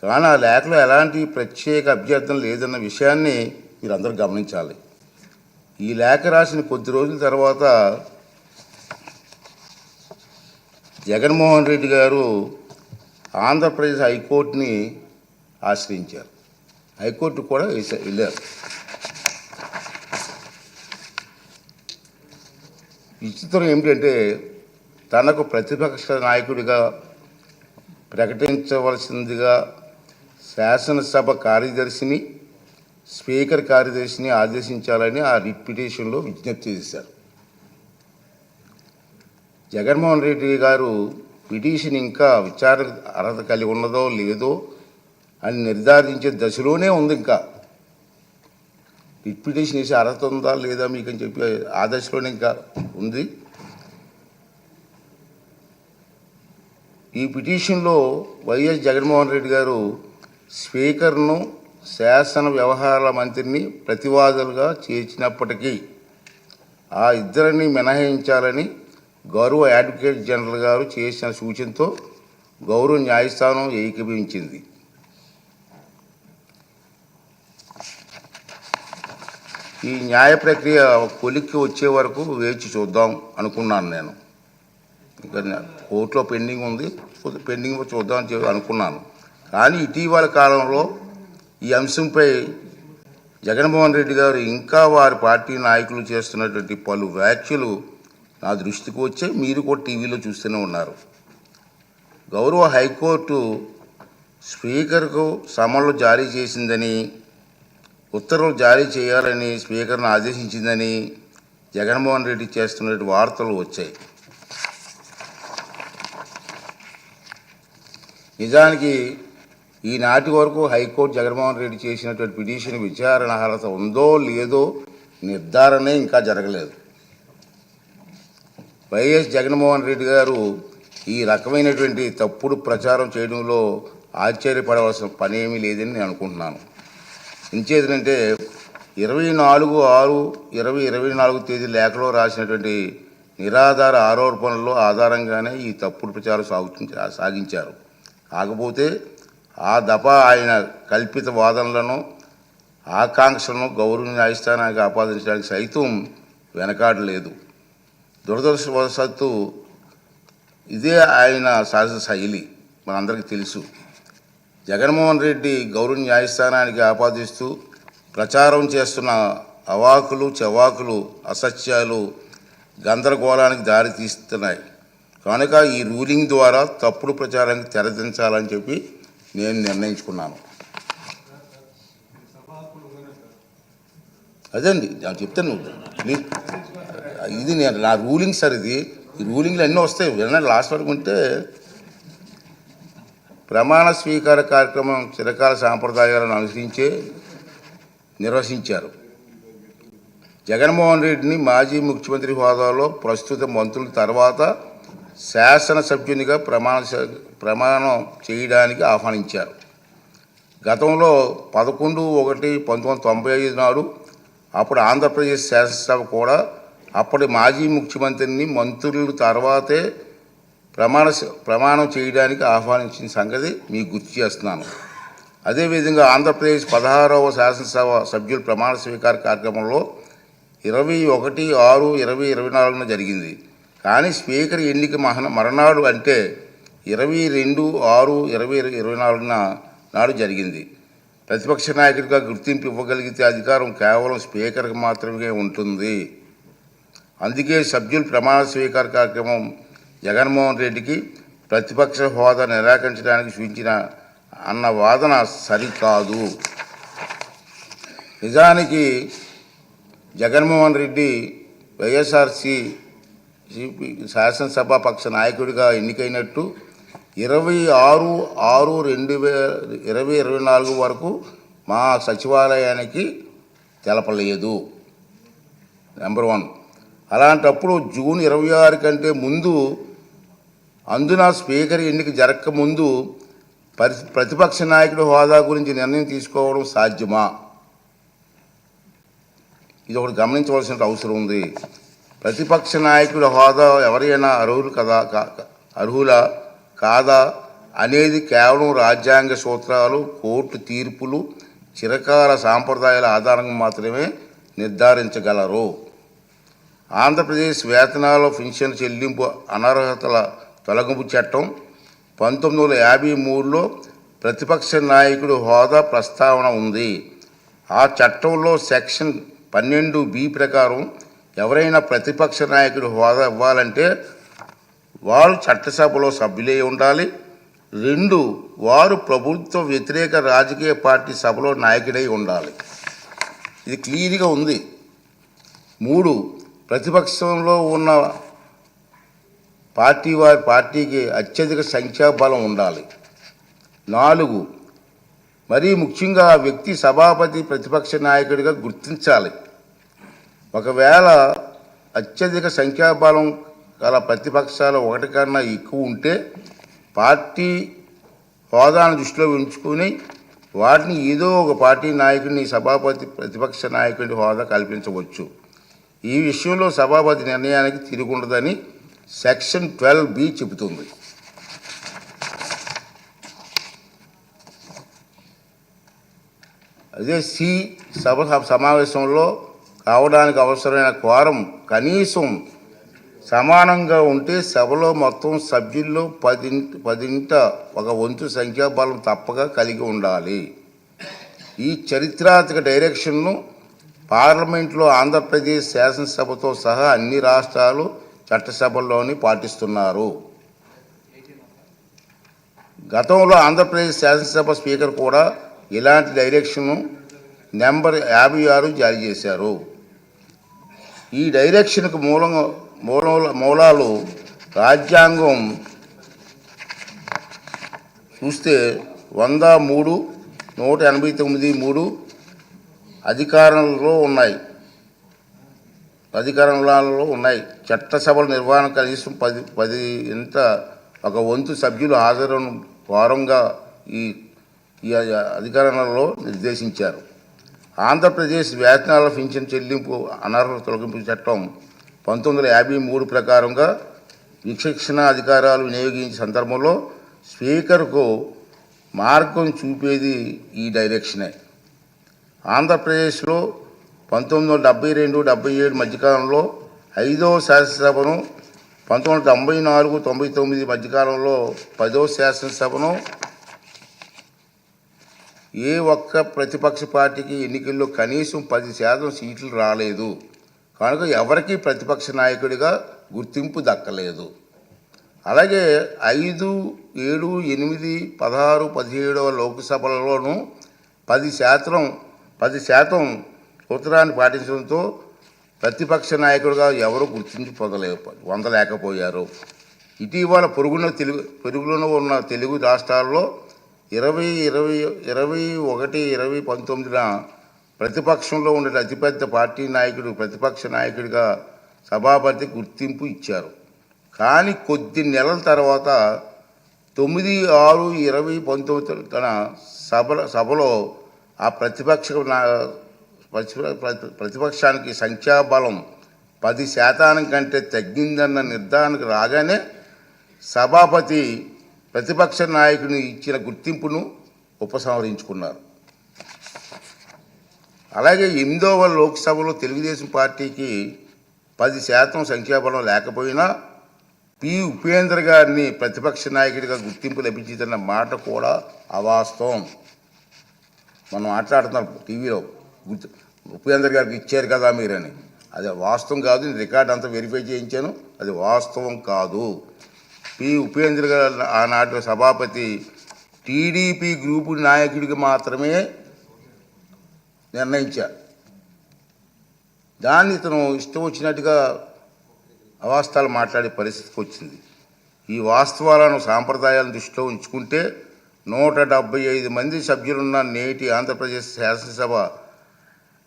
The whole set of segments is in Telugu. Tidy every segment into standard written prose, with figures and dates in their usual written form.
కానీ ఆ లేఖలో ఎలాంటి ప్రత్యేక అభ్యర్థన లేదన్న విషయాన్ని మీరందరూ గమనించాలి. ఈ లేఖ రాసిన కొద్ది రోజుల తర్వాత జగన్మోహన్ రెడ్డి గారు ఆంధ్రప్రదేశ్ హైకోర్టుని ఆశ్రయించారు. హైకోర్టు కూడా వెళ్ళారు. విచిత్రం ఏమిటంటే తనకు ప్రతిపక్ష నాయకుడిగా ప్రకటించవలసిందిగా శాసనసభ కార్యదర్శిని, స్పీకర్ కార్యదర్శిని ఆదేశించాలని ఆ రిట్ పిటిషన్లో విజ్ఞప్తి చేశారు. జగన్మోహన్ రెడ్డి గారు పిటిషన్ ఇంకా విచారణ అర్హత కలిగి ఉన్నదో లేదో అని నిర్ధారించే దశలోనే ఉంది. ఇంకా రిట్ పిటిషన్ వేసే అర్హత ఉందా లేదా మీకు అని చెప్పి ఆ దశలోనే ఇంకా ఉంది. ఈ పిటిషన్లో వైఎస్ జగన్మోహన్ రెడ్డి గారు స్పీకర్ను, శాసన వ్యవహారాల మంత్రిని ప్రతివాదులుగా చేర్చినప్పటికీ ఆ ఇద్దరిని మినహాయించాలని గౌరవ అడ్వకేట్ జనరల్ గారు చేసిన సూచనతో గౌరవ న్యాయస్థానం ఏకీభవించింది. ఈ న్యాయ ప్రక్రియ కొలిక్కి వచ్చే వరకు వేచి చూద్దాం అనుకున్నాను. నేను ఇంకా కోర్టులో పెండింగ్ ఉంది, పెండింగ్ చూద్దామని చెప్పి అనుకున్నాను. కానీ ఇటీవల కాలంలో ఈ అంశంపై జగన్మోహన్ రెడ్డి గారు ఇంకా వారి పార్టీ నాయకులు చేస్తున్నటువంటి పలు వ్యాఖ్యలు నా దృష్టికి వచ్చే మీరు కూడా టీవీలో చూస్తూనే ఉన్నారు. గౌరవ హైకోర్టు స్పీకర్కు సమన్లు జారీ చేసిందని, ఉత్తర్వులు జారీ చేయాలని స్పీకర్ను ఆదేశించిందని జగన్మోహన్ రెడ్డి చేస్తున్న వార్తలు వచ్చాయి. నిజానికి ఈనాటి వరకు హైకోర్టు జగన్మోహన్ రెడ్డి చేసినటువంటి పిటిషన్ విచారణ అర్హత ఉందో లేదో నిర్ధారణే ఇంకా జరగలేదు. వైఎస్ జగన్మోహన్ రెడ్డి గారు ఈ రకమైనటువంటి తప్పుడు ప్రచారం చేయడంలో ఆశ్చర్యపడవలసిన పని ఏమీ లేదని నేను అనుకుంటున్నాను. ఇంచేదంటే 24/6/2024 తేదీ లేఖలో రాసినటువంటి నిరాధార ఆరోపణల్లో ఆధారంగానే ఈ తప్పుడు ప్రచారం సాగించారు. కాకపోతే ఆ దఫా ఆయన కల్పిత వాదనలను, ఆకాంక్షలను గౌరవ న్యాయస్థానానికి ఆపాదించడానికి సైతం వెనకాడలేదు. దురదృష్టవశాత్తు ఇదే ఆయన సహజ శైలి, మనందరికీ తెలుసు. జగన్మోహన్ రెడ్డి గౌరవ న్యాయస్థానానికి ఆపాదిస్తూ ప్రచారం చేస్తున్న అవాకులు చవాకులు, అసత్యాలు గందరగోళానికి దారి తీస్తున్నాయి. కనుక ఈ రూలింగ్ ద్వారా తప్పుడు ప్రచారానికి తెరదించాలని చెప్పి నేను నిర్ణయించుకున్నాను. అదండి నేను చెప్తాను. ఇది నేను నా రూలింగ్ సార్. ఇది ఈ రూలింగ్లు అన్నీ వస్తాయి. వినండి, లాస్ట్ వరకు ఉంటే ప్రమాణ స్వీకార కార్యక్రమం చిరకాల సాంప్రదాయాలను అనుసరించే నిర్వహించారు. జగన్మోహన్ రెడ్డిని మాజీ ముఖ్యమంత్రి హోదాలో ప్రస్తుత మంత్రుల తర్వాత శాసనసభ్యునిగా ప్రమాణం చేయడానికి ఆహ్వానించారు. గతంలో 11/1/1995 నాడు అప్పుడు ఆంధ్రప్రదేశ్ శాసనసభ కూడా అప్పటి మాజీ ముఖ్యమంత్రిని మంత్రుల తర్వాతే ప్రమాణం చేయడానికి ఆహ్వానించిన సంగతి మీకు గుర్తు చేస్తున్నాను. అదేవిధంగా ఆంధ్రప్రదేశ్ 16వ శాసనసభ సభ్యుల ప్రమాణ స్వీకార కార్యక్రమంలో 21/6/2024 జరిగింది. కానీ స్పీకర్ ఎన్నిక మరణాడు అంటే 22/6/2024 నాడు జరిగింది. ప్రతిపక్ష నాయకుడిగా గుర్తింపు ఇవ్వగలిగితే అధికారం కేవలం స్పీకర్కి మాత్రమే ఉంటుంది. అందుకే సభ్యుల ప్రమాణ స్వీకార కార్యక్రమం జగన్మోహన్ రెడ్డికి ప్రతిపక్ష హోదా నిరాకరించడానికి సూచించిన అన్న వాదన సరికాదు. నిజానికి జగన్మోహన్ రెడ్డి వైఎస్ఆర్సీ శాసనసభ పక్ష నాయకుడిగా ఎన్నికైనట్టు 26/6/2024 వరకు మా సచివాలయానికి తెలపలేదు. నెంబర్ 1. అలాంటప్పుడు జూన్ 26 కంటే ముందు, అందున స్పీకర్ ఎన్నిక జరగకముందు ప్రతిపక్ష నాయకుడి హోదా గురించి నిర్ణయం తీసుకోవడం సాధ్యమా? ఇది ఒకటి గమనించవలసిన అవసరం ఉంది. ప్రతిపక్ష నాయకుడి హోదా ఎవరైనా అర్హులా కాదా అనేది కేవలం రాజ్యాంగ సూత్రాలు, కోర్టు తీర్పులు, చిరకాల సాంప్రదాయాల ఆధారంగా మాత్రమే నిర్ధారించగలరు. ఆంధ్రప్రదేశ్ వేతనాల పెన్షన్ చెల్లింపు అనర్హతల తొలగింపు చట్టం 1953లో ప్రతిపక్ష నాయకుడి హోదా ప్రస్తావన ఉంది. ఆ చట్టంలో సెక్షన్ 12B ప్రకారం ఎవరైనా ప్రతిపక్ష నాయకుడి హోదా ఇవ్వాలంటే వారు చట్టసభలో సభ్యులై ఉండాలి. 2, వారు ప్రభుత్వ వ్యతిరేక రాజకీయ పార్టీ సభలో నాయకుడై ఉండాలి. ఇది క్లియర్గా ఉంది. 3, ప్రతిపక్షంలో ఉన్న వారి పార్టీకి అత్యధిక సంఖ్యాబలం ఉండాలి. 4, మరీ ముఖ్యంగా ఆ వ్యక్తి సభాపతి ప్రతిపక్ష నాయకుడిగా గుర్తించాలి. ఒకవేళ అత్యధిక సంఖ్యాబలం గల ప్రతిపక్షాలు 1 కన్నా ఎక్కువ ఉంటే పార్టీ హోదాను దృష్టిలో ఉంచుకొని వాటిని ఏదో ఒక పార్టీ నాయకుడిని సభాపతి ప్రతిపక్ష నాయకుడి హోదా కల్పించవచ్చు. ఈ విషయంలో సభాపతి నిర్ణయానికి తిరుగుండదని సెక్షన్ 12B చెబుతుంది. అదే సి, సభ సమావేశంలో కావడానికి అవసరమైన క్వారం కనీసం సమానంగా ఉంటే సభలో మొత్తం సభ్యుల్లో 10% సంఖ్యాబలం తప్పక కలిగి ఉండాలి. ఈ చరిత్రాత్మక డైరెక్షన్ను పార్లమెంట్లో ఆంధ్రప్రదేశ్ శాసనసభతో సహా అన్ని రాష్ట్రాలు చట్టసభల్లోని పాటిస్తున్నారు. గతంలో ఆంధ్రప్రదేశ్ శాసనసభ స్పీకర్ కూడా ఇలాంటి డైరెక్షన్ను నెంబర్ 56 జారీ చేశారు. ఈ డైరెక్షన్కు మూలాలు రాజ్యాంగం చూస్తే 103, 189(3) అధికారంలో ఉన్నాయి. చట్టసభల నిర్వహణ కనీసం 10% సభ్యులు హాజరును వారంగా ఈ అధికారంలో నిర్దేశించారు. ఆంధ్రప్రదేశ్ వేతనాల పెన్షన్ చెల్లింపు అనర్హత తొలగింపు చట్టం 1953 ప్రకారంగా విచక్షణ అధికారాలు వినియోగించే సందర్భంలో స్పీకర్కు మార్గం చూపేది ఈ డైరెక్షనే. ఆంధ్రప్రదేశ్లో 1972-77 మధ్యకాలంలో 5వ శాసనసభను, 1994-99 మధ్యకాలంలో 10వ శాసనసభను ఏ ఒక్క ప్రతిపక్ష పార్టీకి ఎన్నికల్లో కనీసం 10% సీట్లు రాలేదు. కనుక ఎవరికి ప్రతిపక్ష నాయకుడిగా గుర్తింపు దక్కలేదు. అలాగే 5, 7, 8, 16, 17వ లోక్సభలలోనూ 10% సూత్రాన్ని పాటించడంతో ప్రతిపక్ష నాయకుడిగా ఎవరు గుర్తింపు పొందలేకపోయారు. ఇటీవల పొరుగులో ఉన్న తెలుగు రాష్ట్రాల్లో 2021-2019 ప్రతిపక్షంలో ఉండే అతిపెద్ద పార్టీ నాయకుడు ప్రతిపక్ష నాయకుడిగా సభాపతి గుర్తింపు ఇచ్చారు. కానీ కొద్ది నెలల తర్వాత 9/6/2019 తన సభలో ఆ ప్రతిపక్షానికి సంఖ్యాబలం 10% కంటే తగ్గిందన్న నిర్ధారణకు రాగానే సభాపతి ప్రతిపక్ష నాయకుని ఇచ్చిన గుర్తింపును ఉపసంహరించుకున్నారు. అలాగే 8వ లోక్సభలో తెలుగుదేశం పార్టీకి 10% సంఖ్యాబలం లేకపోయినా పి. ఉపేంద్ర గారిని ప్రతిపక్ష నాయకుడిగా గుర్తింపు లభించిందన్న మాట కూడా అవాస్తవం. మనం మాట్లాడుతున్నాం టీవీలో ఉపేంద్ర గారికి ఇచ్చారు కదా మీరని. అది వాస్తవం కాదు. నేను రికార్డ్ అంతా వెరిఫై చేయించాను. అది వాస్తవం కాదు. పి. ఉపేంద్ర గారు ఆనాటి సభాపతి టీడీపీ గ్రూపు నాయకుడికి మాత్రమే నిర్ణయించారు. దాన్ని ఇతను ఇష్టం వచ్చినట్టుగా అవాస్తవాలు మాట్లాడే పరిస్థితికి వచ్చింది. ఈ వాస్తవాలను సాంప్రదాయాలను దృష్టిలో ఉంచుకుంటే 175 మంది సభ్యులున్న నేటి ఆంధ్రప్రదేశ్ శాసనసభ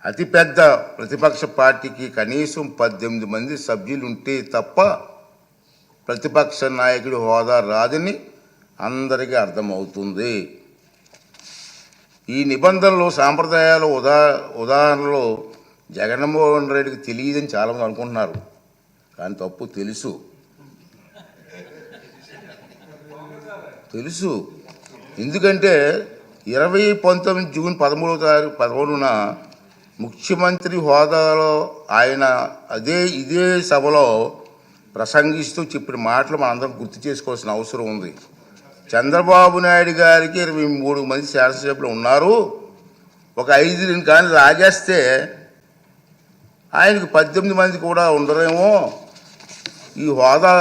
అతిపెద్ద ప్రతిపక్ష పార్టీకి కనీసం 18 మంది సభ్యులుంటే తప్ప ప్రతిపక్ష నాయకుడి హోదా రాదని అందరికీ అర్థమవుతుంది. ఈ నిబంధనలు సాంప్రదాయాల ఉదాహరణలో జగన్మోహన్ రెడ్డికి తెలియదని చాలామంది అనుకుంటున్నారు. కానీ తప్పు తెలుసు. తెలుసు. ఎందుకంటే 2019 జూన్ 13న ముఖ్యమంత్రి హోదాలో ఆయన ఇదే సభలో ప్రసంగిస్తూ చెప్పిన మాటలు మనందరం గుర్తు చేసుకోవాల్సిన అవసరం ఉంది. చంద్రబాబు నాయుడు గారికి 23 మంది శాసనసభ్యులు ఉన్నారు, ఒక 5 కానీ లాగేస్తే ఆయనకు 18 మంది కూడా ఉండరేమో, ఈ హోదా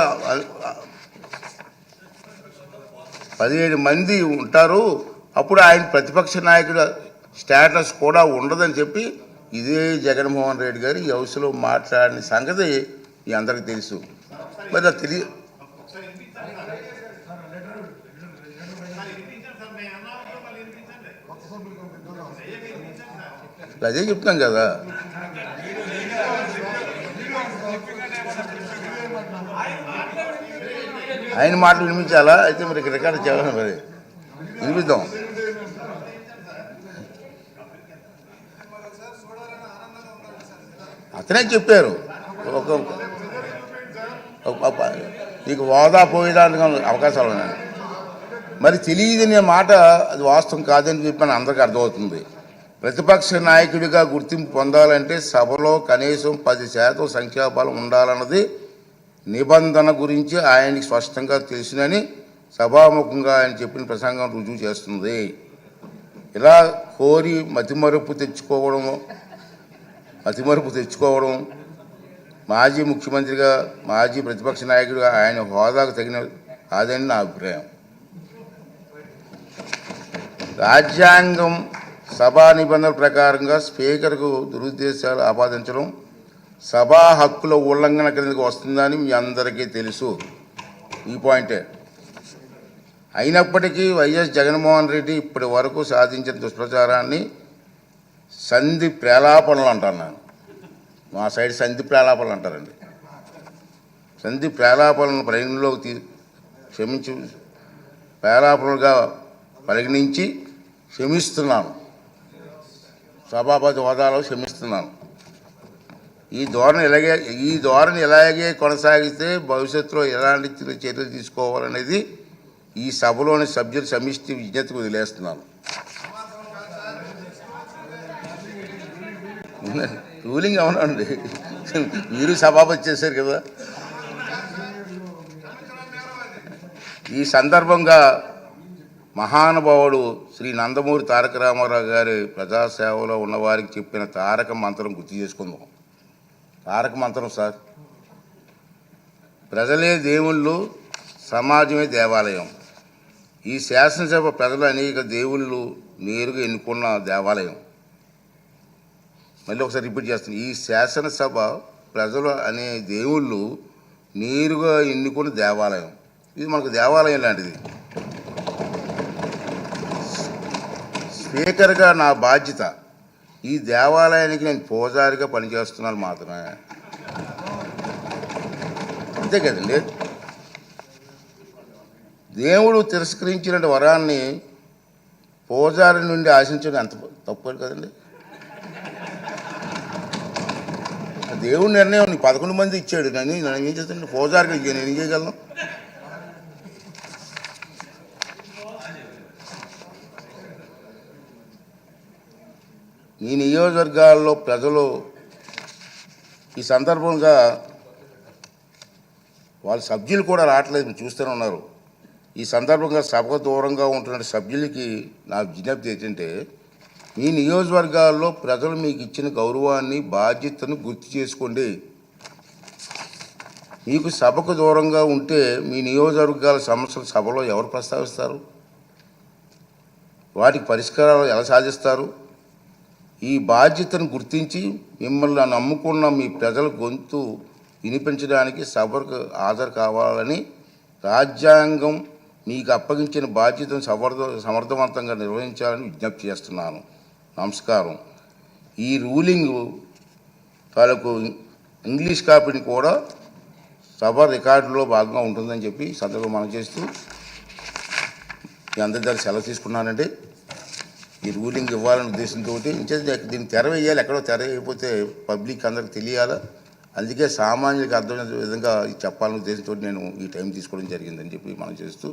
17 మంది ఉంటారు, అప్పుడు ఆయన ప్రతిపక్ష నాయకుడు స్టేటస్ కూడా ఉండదని చెప్పి ఇదే జగన్మోహన్ రెడ్డి గారు ఈ హౌస్లో మాట్లాడిన సంగతి మీ అందరికీ తెలుసు. మరి అది అదే చెప్తాం కదా. ఆయన మాటలు వినిపించాలా? అయితే మరి రికార్డు చేయాలి, మరి వినిపిద్దాం. అతనే చెప్పారు నీకు హోదా పోయేదానికి అవకాశాలు ఉన్నాయి. మరి తెలియదనే మాట అది వాస్తవం కాదని చెప్పని అందరికీ అర్థమవుతుంది. ప్రతిపక్ష నాయకుడిగా గుర్తింపు పొందాలంటే సభలో కనీసం 10% సంఖ్యాబలం ఉండాలన్నది నిబంధన గురించి ఆయనకి స్పష్టంగా తెలుసునని సభాముఖంగా ఆయన చెప్పిన ప్రసంగం రుజువు చేస్తుంది. ఇలా కోరి మతిమరుపు తెచ్చుకోవడం మాజీ ముఖ్యమంత్రిగా, మాజీ ప్రతిపక్ష నాయకుడిగా ఆయన హోదాకు తగిన కాదని నా అభిప్రాయం. రాజ్యాంగం సభా నిబంధనల ప్రకారంగా స్పీకర్కు దురుద్దేశాలు ఆపాదించడం సభా హక్కుల ఉల్లంఘన కిందకు వస్తుందని మీ అందరికీ తెలుసు. ఈ పాయింటే. అయినప్పటికీ వైఎస్ జగన్మోహన్ రెడ్డి ఇప్పటి వరకు సాధించిన దుష్ప్రచారాన్ని సంధి ప్రేలాపనలు అంటున్నాను. మా సైడ్ సంధి ప్రేలాపనలు అంటారండి. సంధి ప్రేలాపనలను పరిగణలోకి ప్రేలాపనలుగా పరిగణించి క్షమిస్తున్నాను, సభాపతి హోదాలో క్షమిస్తున్నాను. ఈ ధోరణి ఇలాగే కొనసాగితే భవిష్యత్తులో ఎలాంటి చర్యలు తీసుకోవాలనేది ఈ సభలోని సభ్యుల సమిష్టి విజ్ఞతకు వదిలేస్తున్నాను. రూలింగ్ అవునండి, మీరు సభాపతి చేశారు కదా. ఈ సందర్భంగా మహానుభావుడు శ్రీ నందమూరి తారక రామారావు గారి ప్రజాసేవలో ఉన్నవారికి చెప్పిన తారక మంత్రం గుర్తు చేసుకుందాం. తారక మంత్రం సార్, ప్రజలే దేవుళ్ళు, సమాజమే దేవాలయం. ఈ శాసనసభ ప్రజలు అనేక దేవుళ్ళు నేరుగా ఎన్నుకున్న దేవాలయం. మళ్ళీ ఒకసారి రిపీట్ చేస్తాను, ఈ శాసనసభ ప్రజలు అనే దేవుళ్ళు నేరుగా ఎన్నుకున్న దేవాలయం. ఇది మనకు దేవాలయం లాంటిది. స్పీకర్గా నా బాధ్యత ఈ దేవాలయానికి నేను పూజారిగా పనిచేస్తున్నాను మాత్రమే, అంతే కదండి. దేవుడు తిరస్కరించిన వరాన్ని పూజారి నుండి ఆశించడం ఎంత తప్పు కదండి. దేవుడి నిర్ణయం, నీకు 11 మంది ఇచ్చాడు, నన్ను ఏం చేస్తాను? పూజారికి నేను ఏం చేయగలను? ఈ నియోజకవర్గాల్లో ప్రజలు ఈ సందర్భంగా వాళ్ళ సభ్యులు కూడా రావట్లేదు, మీరు చూస్తూనే ఉన్నారు. ఈ సందర్భంగా సభకు దూరంగా ఉంటున్న సభ్యులకి నా విజ్ఞప్తి ఏంటంటే, మీ నియోజకవర్గాల్లో ప్రజలు మీకు ఇచ్చిన గౌరవాన్ని, బాధ్యతను గుర్తు చేసుకోండి. మీకు సభకు దూరంగా ఉంటే మీ నియోజకవర్గాల సమస్యలు సభలో ఎవరు ప్రస్తావిస్తారు? వాటికి పరిష్కారాలు ఎలా సాధిస్తారు? ఈ బాధ్యతను గుర్తించి మిమ్మల్ని నమ్ముకున్న మీ ప్రజల గొంతు వినిపించడానికి సభకు హాజరు కావాలని, రాజ్యాంగం మీకు అప్పగించిన బాధ్యతను సమర్థవంతంగా నిర్వహించాలని విజ్ఞప్తి చేస్తున్నాను. నమస్కారం. ఈ రూలింగ్ తాలూకు ఇంగ్లీష్ కాపీని కూడా సభ రికార్డులో భాగంగా ఉంటుందని చెప్పి సందర్భంగా మనం చేస్తూ మీ అందరి దగ్గర సెలవు తీసుకున్నానండి. ఈ రూలింగ్ ఇవ్వాలనే ఉద్దేశంతో దీన్ని తెర వేయాలి, ఎక్కడో తెర వేయకపోతే పబ్లిక్ అందరికి తెలియాలా, అందుకే సామాన్యులకు అర్థమైన విధంగా చెప్పాలనే ఉద్దేశంతో నేను ఈ టైం తీసుకోవడం జరిగిందని చెప్పి మనం చేస్తూ